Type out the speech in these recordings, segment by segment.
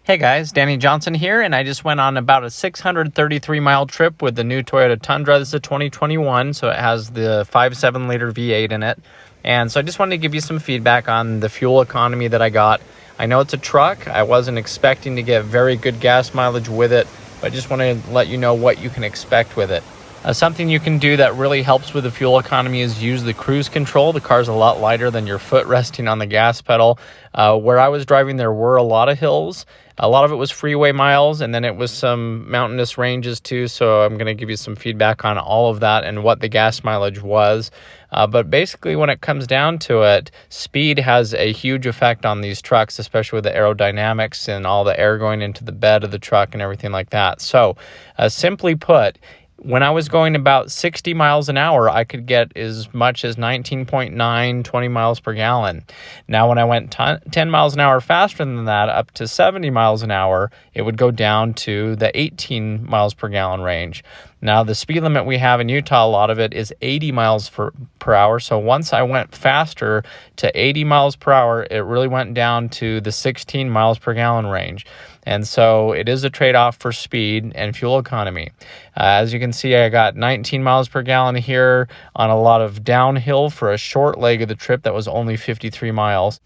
Hey guys, Danny Johnson here, and I just went on about a 633 mile trip with the new Toyota Tundra. This is a 2021, so it has the 5.7 liter V8 in it. And so I just wanted to give you some feedback on the fuel economy that I got. I know it's a truck. I wasn't expecting to get very good gas mileage with it, but I just want to let you know what you can expect with it. Something you can do that really helps with the fuel economy is use the cruise control. The car's a lot lighter than your foot resting on the gas pedal. Where I was driving, there were a lot of hills. A lot of it was freeway miles, and then it was some mountainous ranges too. So I'm going to give you some feedback on all of that and what the gas mileage was. But basically, when it comes down to it, speed has a huge effect on these trucks, especially with the aerodynamics and all the air going into the bed of the truck and everything like that. So simply put, when I was going about 60 miles an hour, I could get as much as 19.9, 20 miles per gallon. Now, when I went 10 miles an hour faster than that, up to 70 miles an hour, it would go down to the 18 miles per gallon range. Now, the speed limit we have in Utah, a lot of it is 80 miles per hour. So once I went faster to 80 miles per hour, it really went down to the 16 miles per gallon range. And so it is a trade-off for speed and fuel economy. As you can see, I got 19 miles per gallon here on a lot of downhill for a short leg of the trip that was only 53 miles.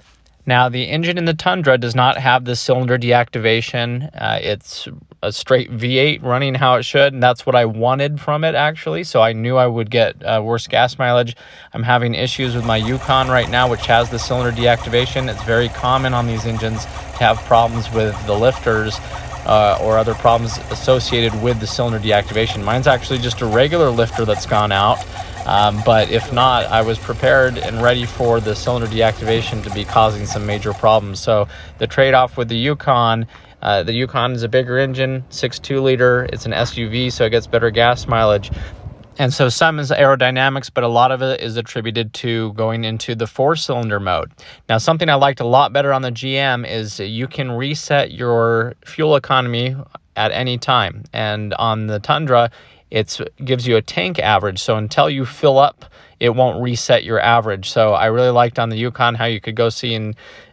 Now, the engine in the Tundra does not have the cylinder deactivation. It's a straight V8 running how it should, and that's what I wanted from it, actually. So I knew I would get worse gas mileage. I'm having issues with my Yukon right now, which has the cylinder deactivation. It's very common on these engines to have problems with the lifters or other problems associated with the cylinder deactivation. Mine's actually just a regular lifter that's gone out. But if not, I was prepared and ready for the cylinder deactivation to be causing some major problems. So the trade-off with the Yukon is a bigger engine, 6.2 liter. It's an SUV, so it gets better gas mileage. And so some is aerodynamics, but a lot of it is attributed to going into the 4-cylinder mode. Now, something I liked a lot better on the GM is you can reset your fuel economy at any time. And on the Tundra, it gives you a tank average. So until you fill up, it won't reset your average. So I really liked on the Yukon how you could go see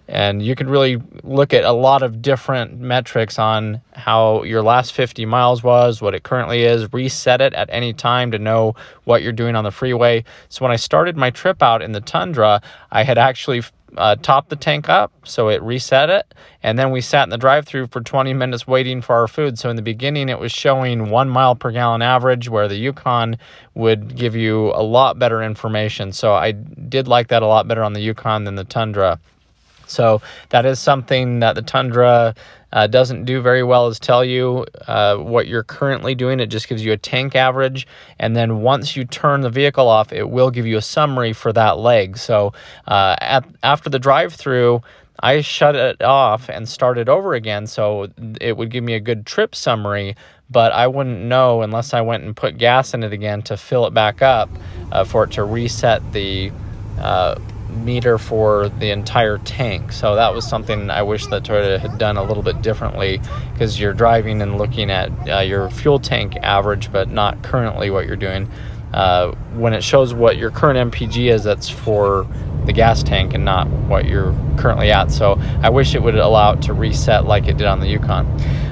and you could really look at a lot of different metrics on how your last 50 miles was, what it currently is, reset it at any time to know what you're doing on the freeway. So when I started my trip out in the Tundra, I had actually topped the tank up, so it reset it, and then we sat in the drive-thru for 20 minutes waiting for our food. So in the beginning, it was showing 1 mile per gallon average, where the Yukon would give you a lot better information. So I did like that a lot better on the Yukon than the Tundra. So that is something that the Tundra doesn't do very well, is tell you what you're currently doing. It just gives you a tank average. And then once you turn the vehicle off, it will give you a summary for that leg. So after the drive-through, I shut it off and started over again. So it would give me a good trip summary, but I wouldn't know unless I went and put gas in it again to fill it back up for it to reset the meter for the entire tank. So that was something I wish that Toyota had done a little bit differently, because you're driving and looking at your fuel tank average, but not currently what you're doing. When it shows what your current MPG is, that's for the gas tank and not what you're currently at. So I wish it would allow it to reset like it did on the Yukon.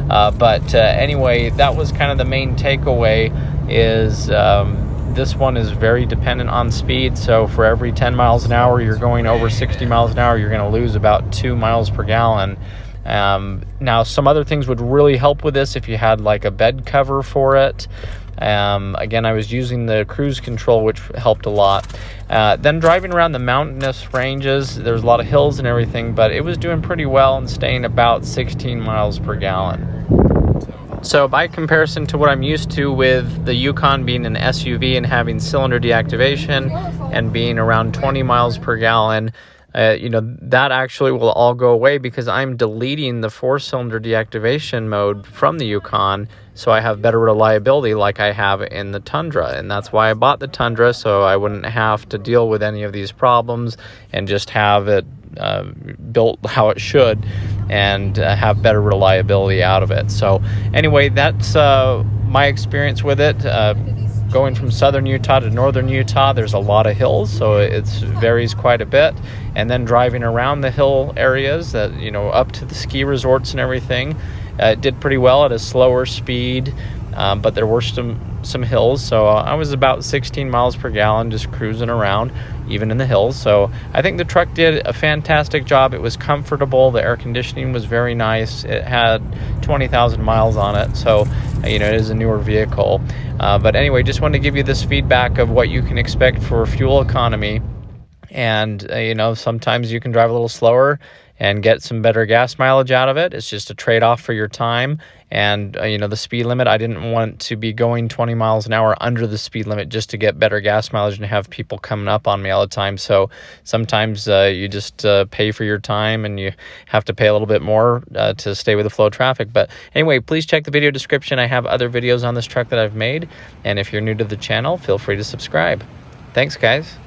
But anyway, that was kind of the main takeaway is this one is very dependent on speed. So for every 10 miles an hour you're going over 60 miles an hour, you're going to lose about 2 miles per gallon. Now, some other things would really help with this if you had like a bed cover for it. Again, I was using the cruise control, which helped a lot. Then driving around the mountainous ranges, there's a lot of hills and everything, but it was doing pretty well and staying about 16 miles per gallon. So by comparison to what I'm used to with the Yukon being an SUV and having cylinder deactivation and being around 20 miles per gallon, that actually will all go away because I'm deleting the 4-cylinder deactivation mode from the Yukon, so I have better reliability like I have in the Tundra. And that's why I bought the Tundra, so I wouldn't have to deal with any of these problems and just have it built how it should and have better reliability out of it. So anyway, that's my experience with it. going from southern Utah to northern Utah, there's a lot of hills, so it varies quite a bit. And then driving around the hill areas, that up to the ski resorts and everything, it did pretty well at a slower speed, but there were some hills, so I was about 16 miles per gallon just cruising around, even in the hills. So I think the truck did a fantastic job. It was comfortable. The air conditioning was very nice. It had 20,000 miles on it, so it is a newer vehicle. But anyway, just wanted to give you this feedback of what you can expect for fuel economy. And sometimes you can drive a little slower and get some better gas mileage out of it. It's just a trade-off for your time. And the speed limit, I didn't want to be going 20 miles an hour under the speed limit just to get better gas mileage and have people coming up on me all the time. So sometimes you just pay for your time, and you have to pay a little bit more to stay with the flow of traffic. But anyway, please check the video description. I have other videos on this truck that I've made, and if you're new to the channel, feel free to subscribe. Thanks, guys.